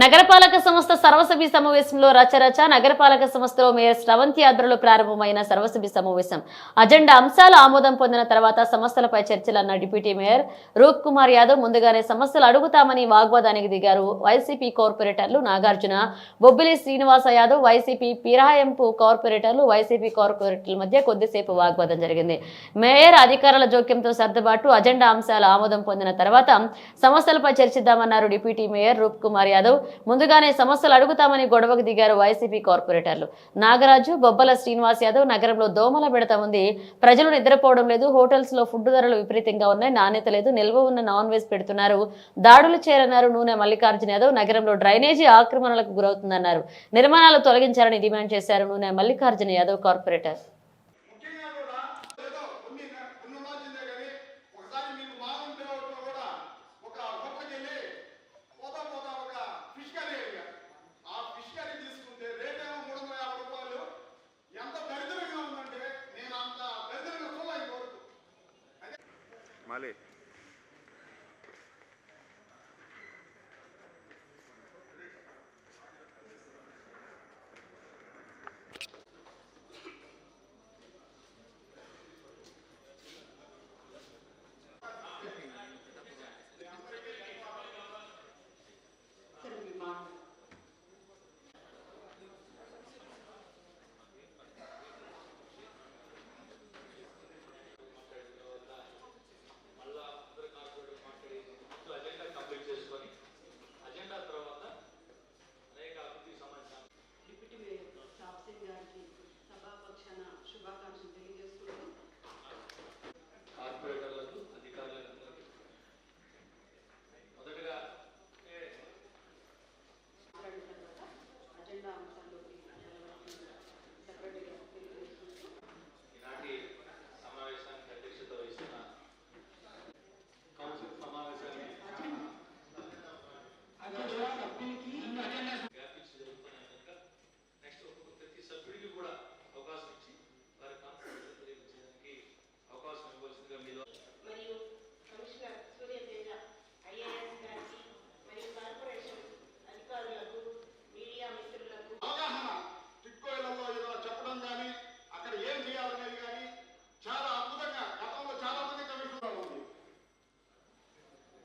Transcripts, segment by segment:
నగరపాలక సంస్థ సర్వసభ్య సమావేశంలో రచరచ నగరపాలక సంస్థలో మేయర్ శ్రవంతి ఆధ్వర్యంలో ప్రారంభమైన సర్వసభ్య సమావేశం అజెండా అంశాలు ఆమోదం పొందిన తర్వాత సమస్యలపై చర్చలన్న డిప్యూటీ మేయర్ రూప్ కుమార్ యాదవ్ ముందుగానే సమస్యలు అడుగుతామని వాగ్వాదానికి దిగారు. వైసీపీ కార్పొరేటర్లు నాగార్జున, బొబ్బిలి శ్రీనివాస యాదవ్, వైసీపీ పిరాయింపు కార్పొరేటర్లు, వైసీపీ కార్పొరేటర్ల మధ్య కొద్దిసేపు వాగ్వాదం జరిగింది. మేయర్ అధికారుల జోక్యంతో సర్దుబాటు అజెండా అంశాలు ఆమోదం పొందిన తర్వాత సమస్యలపై చర్చిద్దామన్నారు డిప్యూటీ మేయర్ రూప్ కుమార్ యాదవ్. ముందుగానే సమస్యలు అడుగుతామని గొడవకు దిగారు వైసీపీ కార్పొరేటర్లు నాగరాజు, బొబ్బల శ్రీనివాస్ యాదవ్. నగరంలో దోమల బెడత ఉంది, ప్రజలు నిద్రపోవడం లేదు, హోటల్స్ లో ఫుడ్ ధరలు విపరీతంగా ఉన్నాయి, నాణ్యత లేదు, నిల్వ ఉన్న నాన్ వెజ్ పెడుతున్నారు, దాడులు చేరన్నారు నూనె మల్లికార్జున యాదవ్. నగరంలో డ్రైనేజీ ఆక్రమణలకు గురవుతుందన్నారు. నిర్మాణాలు తొలగించాలని డిమాండ్ చేశారు నూనె మల్లికార్జున యాదవ్ కార్పొరేటర్. మాలే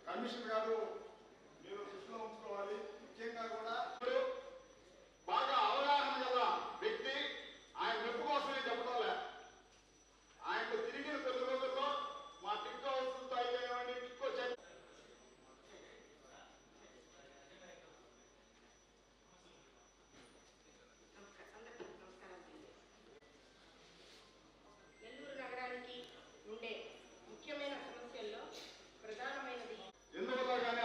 కమిషనర్ గారు మీరు దృష్టిలో ఉంచుకోవాలి. ముఖ్యంగా కూడా బాగా అవగాహన గల వ్యక్తి. ఆయన మెప్పు కోసమే చెప్పడంలే, ఆయనకు తిరిగిన కొద్ది రోజుల్లో మా టిక్కో హౌస్తో అయితేనేమండి, టిక్కో నెల్లూరు నగరానికి ఉండే ముఖ్యమైన సమస్యల్లో ప్రధానమైనది ఎందువల్ల కానీ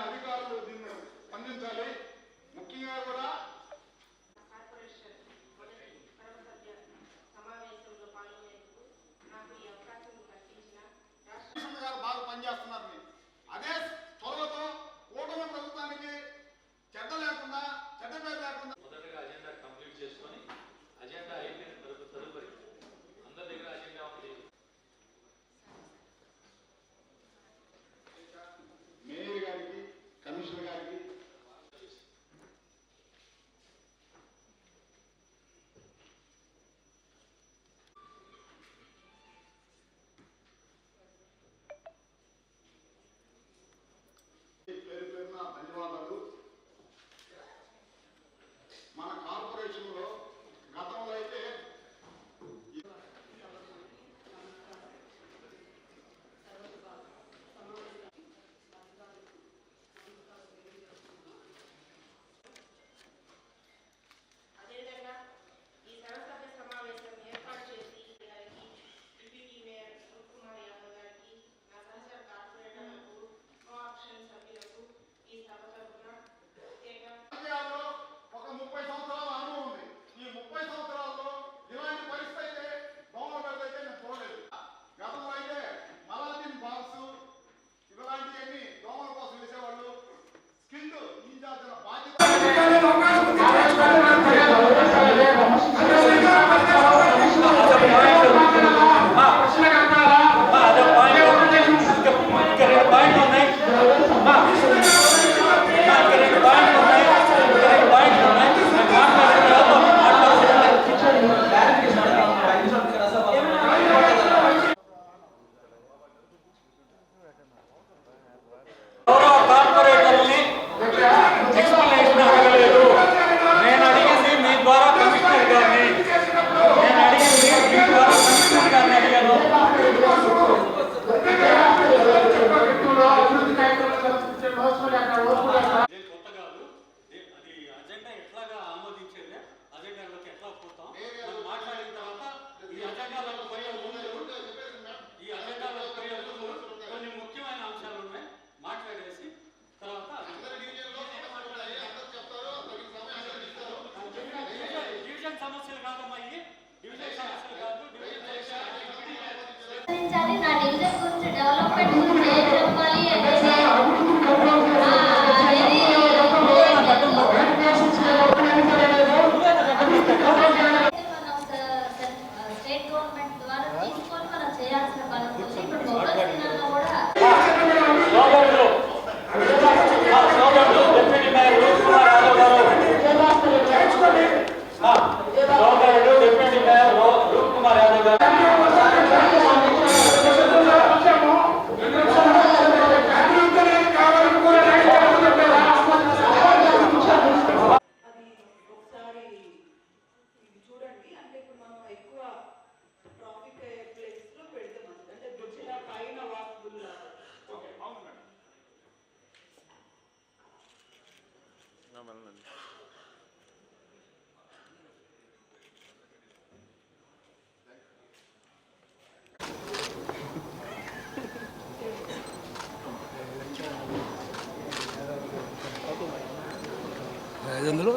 ఇందులో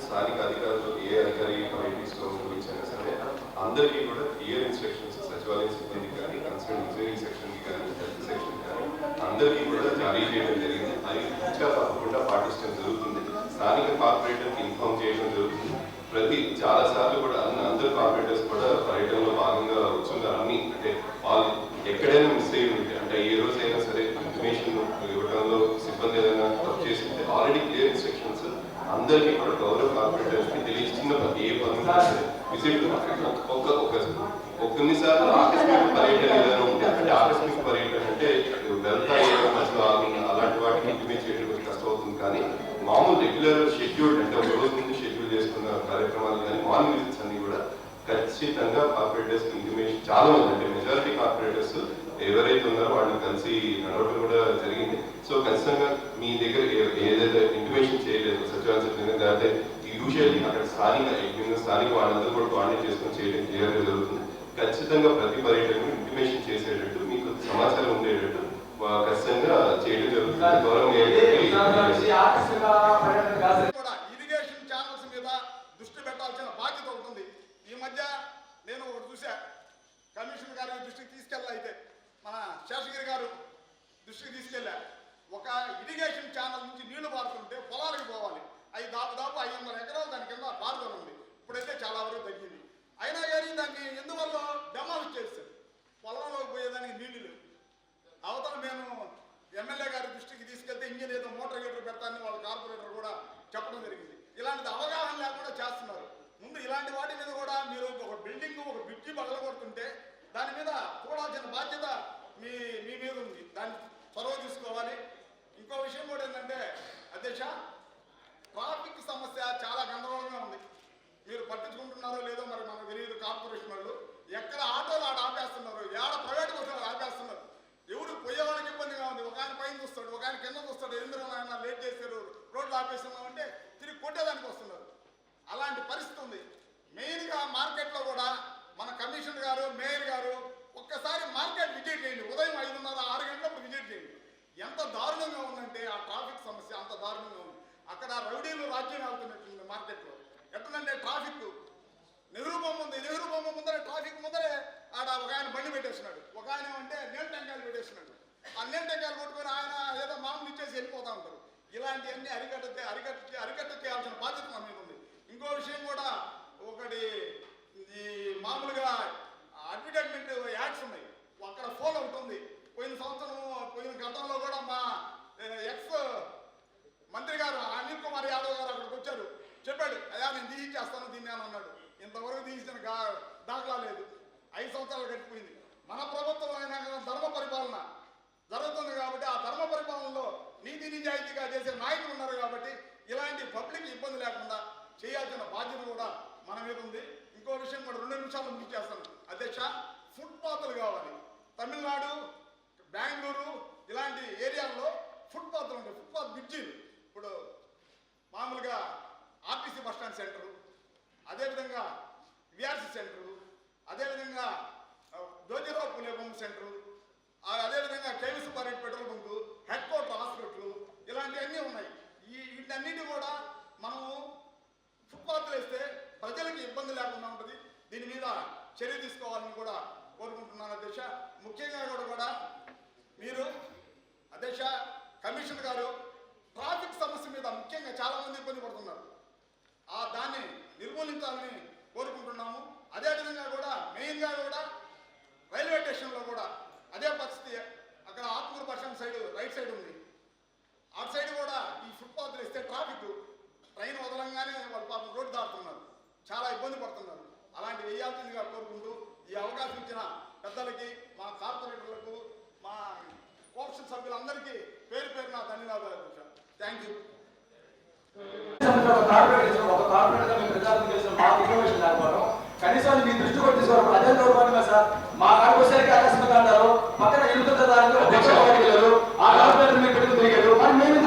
స్థానిక అధికారులు ఏ అధికారి కమిటీస్లో గురించైనా సరే అందరికీ కూడా క్లియర్ ఇన్స్ట్రక్షన్స్ సచివాలయం సిబ్బంది కానీ కన్సర్న్ ఇంజనీరింగ్ సెక్షన్కి కానీ హెల్త్ సెక్షన్ కానీ అందరికీ కూడా జారీ చేయడం జరిగింది. అది పూర్తిగా తప్పకుండా పాటించడం జరుగుతుంది. స్థానిక కార్పొరేటర్కి ఇన్ఫార్మ్ చేయడం జరుగుతుంది. చాలా సార్లు కూడా అందరు కార్పొరేటర్స్ కూడా పర్యటనలో భాగంగా వచ్చున్నారు. అన్ని అంటే వాళ్ళు ఎక్కడైనా మిస్ అయ్యి ఉంటే అంటే ఏ రోజైనా సరే ఇన్ఫర్మేషన్ ఇవ్వడంలో సిబ్బంది ఏదైనా తప్పు చేసి ఉంటే ఆల్రెడీ క్లియర్ ఇన్స్ట్రక్షన్స్ అందరికీ కూడా గౌరవ కార్పొరేటర్స్కి తెలియచిన ఏ పనులు విజిట్ కొన్నిసార్లు ఆకస్మిక పర్యటన ఏదైనా ఉంటే అంటే ఆకస్మిక పర్యటన అంటే వెళ్తా ఏదో మధ్యలో అలాంటి వాటికి ఇంటిమేట్ చేయడం కొంచెం కష్టం అవుతుంది. కానీ మామూలు రెగ్యులర్ షెడ్యూల్డ్ అంటే ఒక రోజు ముందు షెడ్యూల్ చేసుకున్న కార్యక్రమాలు కానీ మార్నింగ్ విజిట్స్ అన్ని కూడా ఖచ్చితంగా కార్పొరేటర్స్ ఇంటిమేషన్ చాలా మంది అంటే మెజారిటీ కార్పొరేటర్స్ ఎవరైతే ఉన్నారో వాళ్ళని కలిసి నడవడం కూడా జరిగింది. సో ఖచ్చితంగా మీ దగ్గర ఏదైతే ఇంటిమేషన్ చేయలేదు సచివాలయ సిబ్బంది లేకపోతే యూజువల్లీ అక్కడ స్థానిక వాళ్ళందరూ కూడా కోఆర్డినేట్ చేసుకొని చేయడం క్లియర్గా జరుగుతుంది. ఖచ్చితంగా ప్రతి పర్యటనకు ఇంటిమేషన్ చేసేటట్టు మీకు సమాచారం ఉండేటట్టు ఖచ్చితంగా చేయడం జరుగుతుంది. గౌరవం ఇరిగేషన్ ఛానల్స్ మీద దృష్టి పెట్టాల్సిన బాధ్యత ఉంటుంది. ఈ మధ్య నేను ఒకటి చూసా, కమిషనర్ గారి దృష్టికి తీసుకెళ్ళా, అయితే మన శేషగిరి గారు దృష్టికి తీసుకెళ్ళా. ఒక ఇరిగేషన్ ఛానల్ నుంచి నీళ్లు పారుతుంటే పొలాలకు పోవాలి, అవి దాదాపు 500 ఎకరాలు దాని కింద పారుదల ఉంది. ఇప్పుడైతే చాలా వరకు తగ్గింది. అయినా కానీ దాన్ని ఎందువల్ల డెమాలిష్ చేస్తారు, పొలంలోకి పోయేదానికి నీళ్లు లేవు. అవతల మేము ఎమ్మెల్యే గారి దృష్టికి తీసుకెళ్తే ఇంజిన్ ఏదో మోటార్ గేటర్ పెడతానని వాళ్ళ కార్పొరేటర్ కూడా చెప్పడం జరిగింది. ఇలాంటిది అవగాహన లేకుండా చేస్తున్నారు. ముందు ఇలాంటి వాటి మీద కూడా మీరు ఒక బిల్డింగ్ ఒక బ్రిడ్జి పగలగొడుతుంటే దాని మీద చూడాల్సిన బాధ్యత మీ మీద ఉంది. దాన్ని చొరవ తీసుకోవాలి. ఇంకో విషయం కూడా ఏంటంటే అధ్యక్ష, ట్రాఫిక్ సమస్య చాలా గందరగోళంగా ఉంది. మీరు పట్టించుకుంటున్నారో లేదో మరి మనకు తెలియదు. కార్పొరేషన్ వాళ్ళు ఎక్కడ ఆటోలు ఆడ ఆపేస్తున్నారు, ఏడ ప్రైవేట్ బస్సులు ఆపేస్తున్నారు. ఎవరు పోయేవాళ్ళకి ఇబ్బందిగా ఉంది. ఒక ఆయన పైన చూస్తాడు, ఒక ఆయన కింద చూస్తాడు. ఎందుకు ఆయన లేట్ చేశారు, రోడ్లు ఆపేస్తున్నామంటే తిరిగి కొట్టేదానికి వస్తున్నారు. అలాంటి పరిస్థితి ఉంది. మెయిన్గా మార్కెట్లో కూడా మన కమిషనర్ గారు మేయర్ గారు ఒక్కసారి మార్కెట్ విజిట్ చేయండి. ఉదయం 5:30 6 గంటలప్పుడు విజిట్ చేయండి. ఎంత దారుణంగా ఉందంటే ఆ ట్రాఫిక్ సమస్య అంత దారుణంగా ఉంది. అక్కడ రౌడీలు రాజ్యం వెళ్తున్నట్టుంది మార్కెట్లో. ఎట్లంటే ట్రాఫిక్ నెహ్రూ బొమ్మ ఉంది, నెహ్రూ బొమ్మ ముందరే ట్రాఫిక్ ముందరే ఆడ ఒక ఆయన బండి పెట్టేస్తున్నాడు, ఒక ఆయన అంటే నీళ్ళ టెంకాయలు పెట్టేస్తున్నాడు. ఆ నీళ్ళ టెంకాయలు కొట్టుకొని ఆయన ఏదో మామూలు ఇచ్చేసి వెళ్ళిపోతూ ఉంటారు. ఇలాంటివన్నీ అరికట్ట చేయాల్సిన బాధ్యత మన మీద ఉంది. ఇంకో విషయం కూడా ఒకటి, ఈ మామూలుగా అడ్వర్టైజ్మెంట్ యాడ్స్ ఉన్నాయి, అక్కడ ఫోన్ ఒకటి ఉంది. పోయిన గతంలో కూడా మా ఎక్స్ మంత్రి గారు అనిల్ కుమార్ యాదవ్ గారు అక్కడికి వచ్చారు, చెప్పాడు అయ్యా నేను తీయించేస్తాను దీన్ని అని అన్నాడు. ఇంతవరకు తీయించిన దాఖలా లేదు. 5 సంవత్సరాలు గడిచిపోయింది. మన ప్రభుత్వం అయినా ధర్మ పరిపాలన జరుగుతుంది కాబట్టి ఆ ధర్మ పరిపాలనలో నీతి నిజాయితీగా చేసే నాయకులు ఉన్నారు కాబట్టి ఇలాంటి పబ్లిక్ ఇబ్బంది లేకుండా చేయాల్సిన బాధ్యత కూడా మన మీద ఉంది. ఇంకో విషయం కూడా 2 నిమిషాలు ముగించేస్తాను అధ్యక్ష. ఫుట్పాత్లు కావాలి. తమిళనాడు, బెంగళూరు ఇలాంటి ఏరియాల్లో ఫుట్పాత్లు ఉంటాయి, ఫుట్పాత్ బ్రిడ్జీలు. ఇప్పుడు మామూలుగా ఆర్టీసీ బస్టాండ్ సెంటరు, అదేవిధంగా విఆర్సీ సెంటరు, అదేవిధంగా జ్యోతిరావు పూలే బొమ్మ సెంటరు, అదేవిధంగా KVC parrot petrol bunk, head quarter hospital ఇలాంటివన్నీ ఉన్నాయి. వీటన్నిటి కూడా మనము ఫుట్పాత్లు వేస్తే ప్రజలకి ఇబ్బంది లేకుండా ఉంటుంది. దీని మీద చర్య తీసుకోవాలని కూడా కోరుకుంటున్నాను అధ్యక్ష. ముఖ్యంగా కూడా మీరు అధ్యక్ష కమిషనర్ గారు ట్రాఫిక్ సమస్య మీద ముఖ్యంగా చాలా మంది ఇబ్బంది పడుతున్నారు. దాన్ని నిర్మూలించాలని కోరుకుంటున్నాము. అదేవిధంగా కూడా మెయిన్గా కూడా రైల్వే స్టేషన్లో కూడా అదే పరిస్థితి. అక్కడ Atmur bus stand side right side ఉంది. ఆ సైడ్ కూడా ఈ ఫుట్పాత్లు ఇస్తే ట్రాఫిక్ ట్రైన్ వదలంగానే వాళ్ళు పాపం రోడ్డు దాటుతున్నారు, చాలా ఇబ్బంది పడుతున్నారు. అలాంటివి వేయాల్సిందిగా కోరుకుంటూ ఈ అవకాశం ఇచ్చిన పెద్దలకి, మా కార్పొరేటర్లకు, మా కోఆప్షన్ సభ్యులందరికీ పేరు పేరున ధన్యవాదాలు. Thank you. వచ్చిన ఒక కార్పొరేట్ మేము ప్రజాప్రతినిధులు చేసిన మాకు ఇన్ఫర్మేషన్ లేకపోవడం, కనీసం మీ దృష్టి కూడా తీసుకోవడం అదే దౌర్భాగ్యమే సార్. మా కాడికి వచ్చేసరికి ఆకస్మికంగా అంటారు, పక్కన ఎలుగుతుందా దానిలో ఆ కార్పొరేటర్ మీరు పెట్టుకుని తిరిగారు. మరి మేము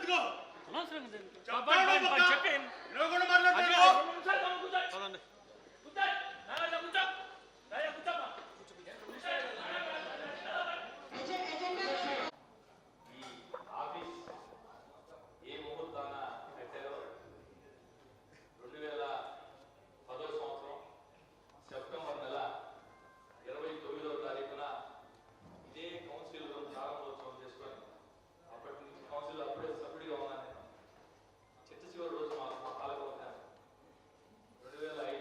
ఎందుకు అనవసరం దేనికి? చెప్తాడు బాయ్, పక్క. చెప్పేయండి. నువ్వు కూడా మాట్లాడతాడు పదండి. ఈ ఆఫీస్ ఏ ముహూర్తాన కట్టారో 2010 సంవత్సరం సెప్టెంబర్ నెల 29వ తారీఖున ఇదే కౌన్సిల్ ప్రారంభోత్సవం చేసుకొని అప్పటి నుంచి కౌన్సిల్ అప్పుడే సభ్యుడిగా ఉన్నాను నేను. చిట్ట చివరి రోజు మా పాలకవర్గాన్ని 2005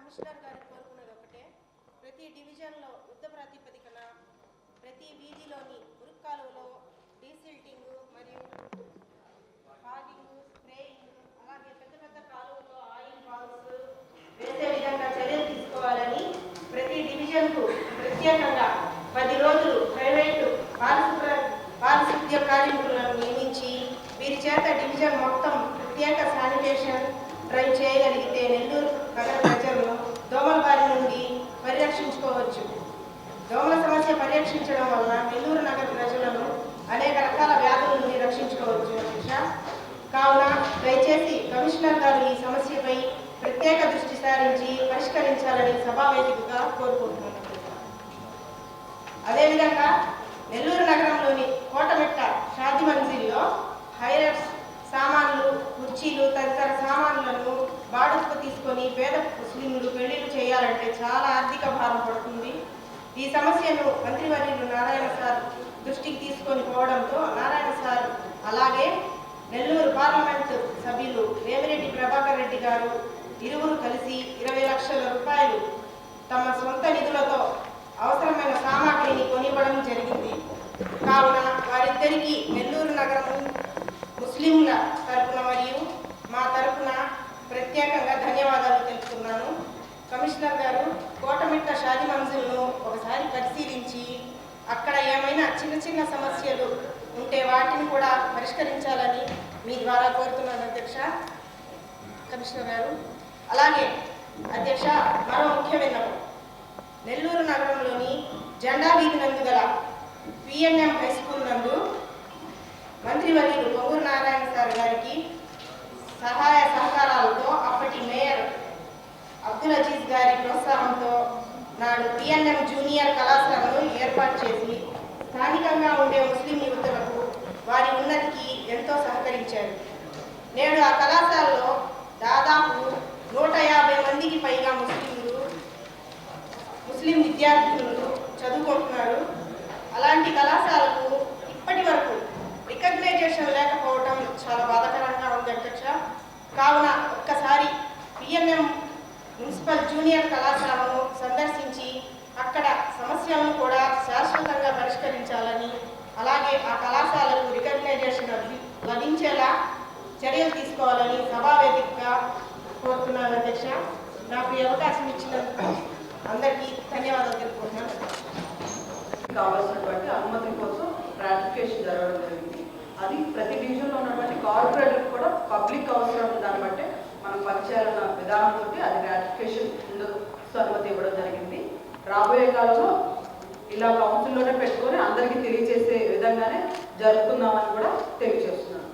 కమిషనర్ గారు కోరుకున్నది ఒకటే, ప్రతి డివిజన్లో యుద్ధ ప్రాతిపదికన ప్రతి వీధిలోని మురుక్కాలువలో డీసిల్టింగ్ మరియు ఫాగింగ్, స్ప్రేయింగ్, అలాగే పెద్ద పెద్ద కాలువలో ఆయిల్ బాల్స్ వేసే విధంగా చర్యలు తీసుకోవాలని, ప్రతి డివిజన్కు ప్రత్యేకంగా 10 రోజులు ప్రైవేటు పారిశుద్ధ్య కార్మికులను నియమించి వీరి చేత డివిజన్ మొత్తం ప్రత్యేక శానిటేషన్ డ్రైవ్ చేయగలిగితే నెల్లూరు నగర ప్రజలను దోమల బారి నుండి పరిరక్షించుకోవచ్చు. దోమల సమస్య పరిరక్షించడం వల్ల నెల్లూరు నగర ప్రజలను అనేక రకాల వ్యాధుల నుండి రక్షించుకోవచ్చు అధ్యక్ష. కావున దయచేసి కమిషనర్ గారు ఈ సమస్యపై ప్రత్యేక దృష్టి సారించి పరిష్కరించాలని సభావేదికగా కోరుకుంటున్నాను. అదేవిధంగా నెల్లూరు నగరంలోని కోటమిట్ట షాది మంజిల్లో హైరర్స్ సామాన్లు, కుర్చీలు తదితర సామాన్లను బాడుకు తీసుకొని పేద ముస్లింలు పెళ్లిళ్ళు చేయాలంటే చాలా ఆర్థిక భారం పడుతుంది. ఈ సమస్యను మంత్రివర్యులు నారాయణ సార్ దృష్టికి తీసుకొని పోవడంతో నారాయణ సార్ అలాగే నెల్లూరు పార్లమెంటు సభ్యులు వేమిరెడ్డి ప్రభాకర్ రెడ్డి గారు ఇరువురు కలిసి 20 లక్షల రూపాయలు తమ సొంత నిధులతో అవసరమైన సామాగ్రిని కొనివ్వడం జరిగింది. కావున వారిద్దరికీ నెల్లూరు నగరం ముస్లింల తరపున మరియు మా తరపున ప్రత్యేకంగా ధన్యవాదాలు తెలుపుతున్నాను. కమిషనర్ గారు కోటమిట్ట షాది మంజిల్ను ఒకసారి పరిశీలించి అక్కడ ఏమైనా చిన్న చిన్న సమస్యలు ఉంటే వాటిని కూడా పరిష్కరించాలని మీ ద్వారా కోరుతున్నాను అధ్యక్ష. కమిషనర్ గారు అలాగే అధ్యక్ష, మరో ముఖ్య విన్నపం, నెల్లూరు నగరంలోని జెండా వీధి నందు గల పిఎన్ఎం హై స్కూల్ నందు మంత్రివర్యులు పొంగూరు నారాయణ సార్ గారికి సహాయ సహకారాలతో అప్పటి మేయర్ అబ్దుల్ అజీజ్ గారి ప్రోత్సాహంతో నాడు పిఎన్ఎం జూనియర్ కళాశాలను ఏర్పాటు చేసి స్థానికంగా ఉండే ముస్లిం యువతులకు వారి ఉన్నతికి ఎంతో సహకరించారు. నేడు ఆ కళాశాలలో దాదాపు 150 మందికి పైగా ముస్లిం విద్యార్థులు చదువుకుంటున్నారు. అలాంటి కళాశాలకు ఇప్పటి వరకు రికగ్నైజేషన్ లేకపోవడం చాలా బాధాకరంగా ఉంది అధ్యక్ష. కావున ఒక్కసారి పిఎన్ఎం మున్సిపల్ జూనియర్ కళాశాలను సందర్శించి అక్కడ సమస్యలను కూడా శాశ్వతంగా పరిష్కరించాలని, అలాగే ఆ కళాశాలకు రికగ్నైజేషన్ లభించేలా చర్యలు తీసుకోవాలని సభావేదికగా కోరుతున్నాను అధ్యక్ష. నాకు ఈ అవకాశం ఇచ్చినందుకు అందరికీ ధన్యవాదాలు తెలుపుకుంటున్నాను. కావాల్సినటువంటి అనుమతి కోసం రాటిఫికేషన్ జరగడం జరిగింది. అది ప్రతి డివిజన్లో ఉన్నటువంటి కార్పొరేట్లకు కూడా పబ్లిక్ అవసరం దాన్ని బట్టి మనం పనిచేయాలన్న విధానంతో అది రాటిఫికేషన్ అనుమతి ఇవ్వడం జరిగింది. రాబోయే కాలంలో ఇలా కౌన్సిల్లోనే పెట్టుకొని అందరికీ తెలియజేసే విధంగానే జరుపుకుందామని కూడా తెలియజేస్తున్నాను.